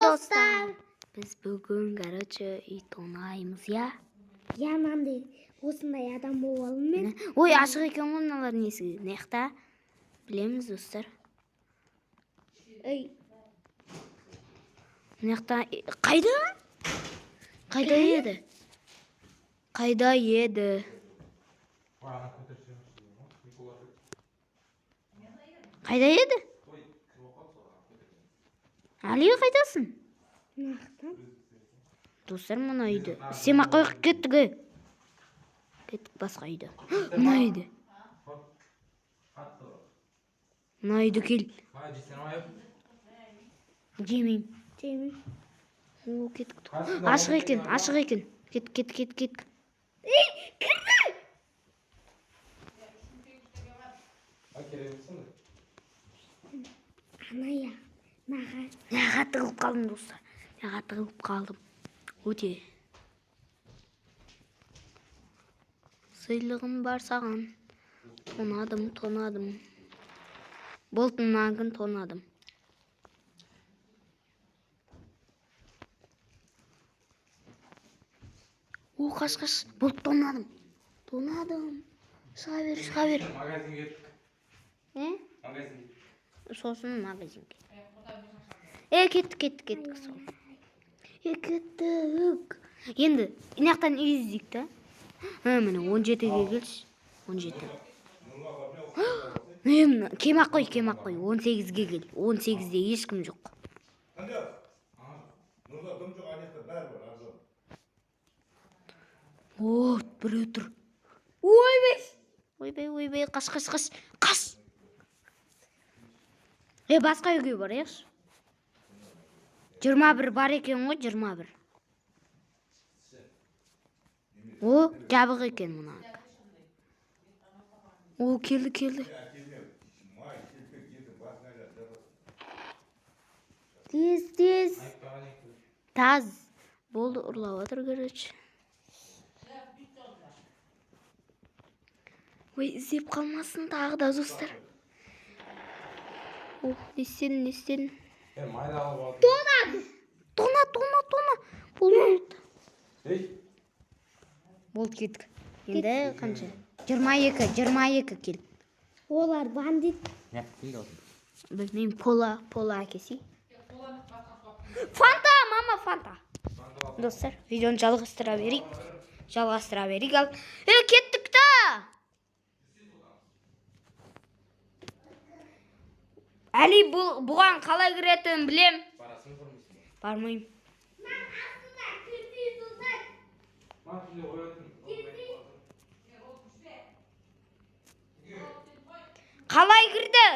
достар. Біз бүгін, короче, үй тонаймыз, я? Я мынандай осындай адам болалым мен. Ой, ашық екен ғой мыналар несі, неқта? Білеміз, достар. Ой. Неқта, қайда? Қайда еді? Қайда еді? Қайда еді? Әлия қайдасың? Нақтан. Достар, мұна үйді. Сен қойық кеттік, өй. Кеттік басқа үйді. Мұна үйді. Мұна үйді кел. Жемейм. Жемейм. О, кеттік. Ашық екен, ашық екен. Кет. Кірді! Аная, Наға тығылып қалдым, достар. Наға тығылып қалдым. Өте. Сыйлығым бар саған. Тонадым. Болтымнан күн тонадым. О, қаш. Болт тонадым. Шыға бер. Магазинге кеттік. Магазинге. Сосын магазинге. Кеттік. Кеттік. Енді, инақтан үй іздейік та. Міне, 17-ге келші. 17. Кем ақ қой. 18-ге кел. 18-де ешкім жоқ. О, біреу тұр. Ойбай, қаш. Басқа үйге барайықшы. 21 бар екен ғой, 21. О, жабық екен мұна. О, келді. Тез. Таз. Болды, ұрлап отыр, короче. Ой, іздеп қалмасын тағы да, достар. О, не істедің? Тона. Болды, кеттік. Енді қанша? 22 кел. олар бандит. Білмеймін, пола әкесі. Фанта. Достар, видеоны жалғастыра берейік. Ал. Кеттік та! Әли бұған қалай кіретінін білем. Бармайым. Қалай кірді?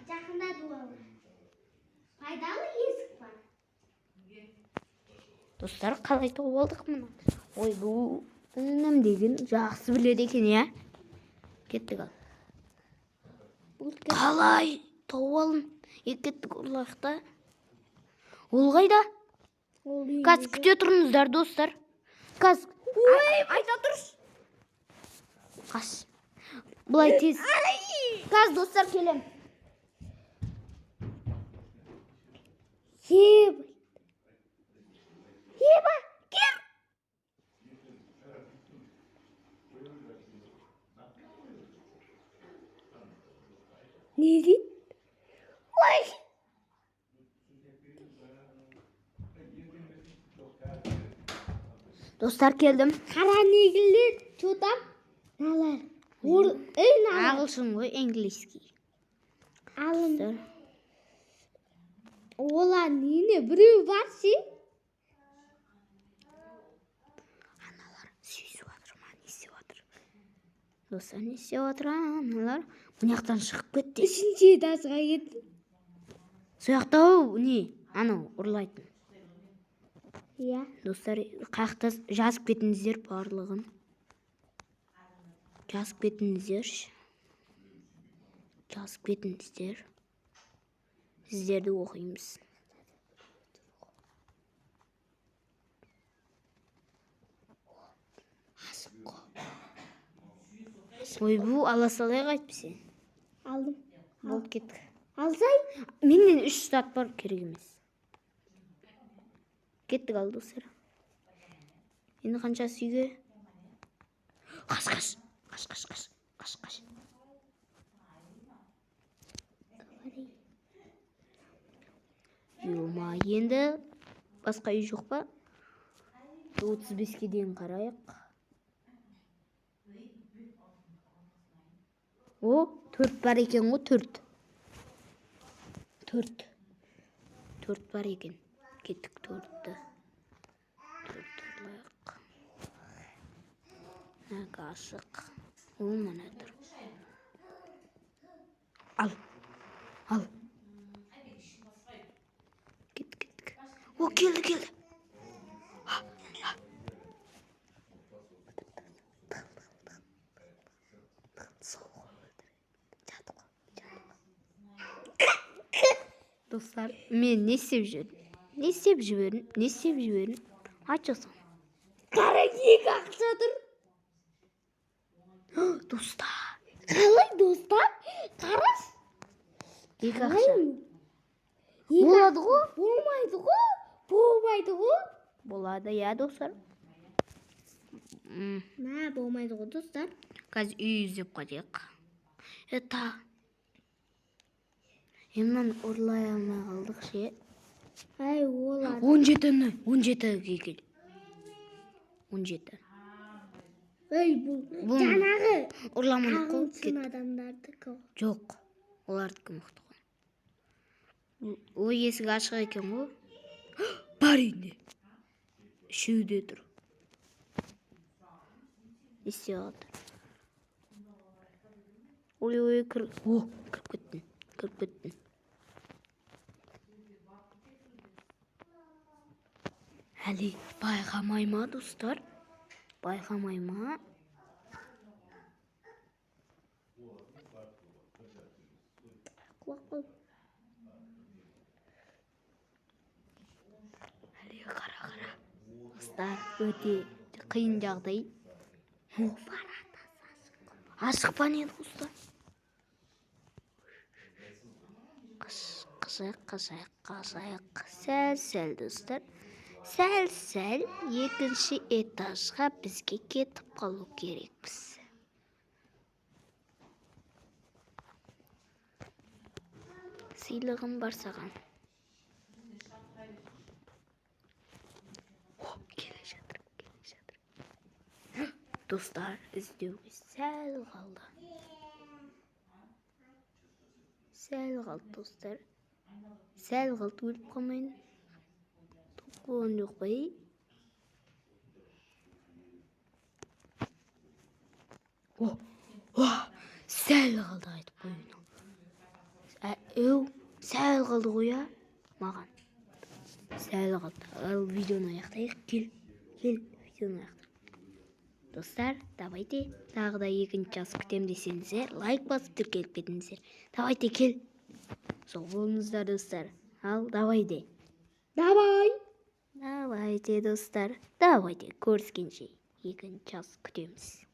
Жақында дуалы. Пайдалы есік бар. Достар, қалай тауып алдық мұны? Ой, бұл інім деген жақсы біледі екен, я? Кеттік ал. Қалай тауып алдың? Кеттік ұрлақта. Ол қайда? Қаз күте тұрыңыздар, достар. Қаз. Айта тұрш. Қаш. Бұлай тез. Қаз, достар, келем. Еба, кер! Не дейді? Ой! Достар, келдім. Қара негілер, чотам. Налар. Ағылшын ғой, английский. Алым. Олар нені біреу бар ше? Аналар сүйісіп атыр ма, не істеп атыр? Достар, не істеп атыр аналар? Бұняқтан шығып кетті. Үшінші этажға кетті. Сояқтау, не? Анау, ұрлайтын. Я. Достар, қақта жазып кетіңіздер барлығын. Жазып кетіңіздер. Сіздерді оқимыз. Ойбу, ала салайық айтып сен. Алдым. Болып кеттік. Алсай. Менен 3 саат бар, керек емес. Кеттік ал достар. Енді қаншасы үйге? Қаш. Юма, енді басқа үй жоқ па? 35-ке дейін қарайық. О, 4 бар екен ғой, 4. 4 бар екен. Кеттік 4-ті. 4 ұрлайық. Әгі ашық. Ол мұна тұр. Ал. Кеттік. О, келді. Достар, мен не істеп жіберін? Айтшасам. Қара киік ақша тұр. Достар. Қалай достар? Қараш. Екі ақша. Болады ғой? Болмайды ғой? Болады, я, достар. Болмайды ғой, достар. Қазір үй іздеп қадек. Eta. Емнан ұрлай алмай қалдық ше. Ай, олар. 17-ге кел. 17. Ей, бұл жанағы. Ұрламадық қой. Ағылшын адамдардікі. Жоқ, олардікі мықты ғой. Ой, есік ашық екен ғой. Бар енді. Үшеуде тұр. Не істеп жатыр? Ой, кіріп кеттің. Әлі байқамай ма, достар? Байқамай ма? Әлі қара. Достар, өте қиын жағдай. Ашық па не, достар? Қашайық. Сәл, достар. Сәл, екінші этажға бізге кетіп қалу керекпіз. Сыйлығым бар саған. Келе жатыр. Достар, іздеуге сәл қалды. Достар. Сәл қалды, өліп қалмайын. Тоқуын жоқ бай. Сәл қалды айтып қойын. Сәл қалды қоя маған. Сәл қалды. Ал видеоны аяқтайық. Кел, видеоны аяқтайық. Достар, давайте тағы да екінші час күтем десеңіздер, лайк басып тіркеліп кетіңіздер. Давайте кел. Сол болыңыздар, достар. Ал, давайте. Давайте, достар. Давайте, көріскенше екінші час күтеміз.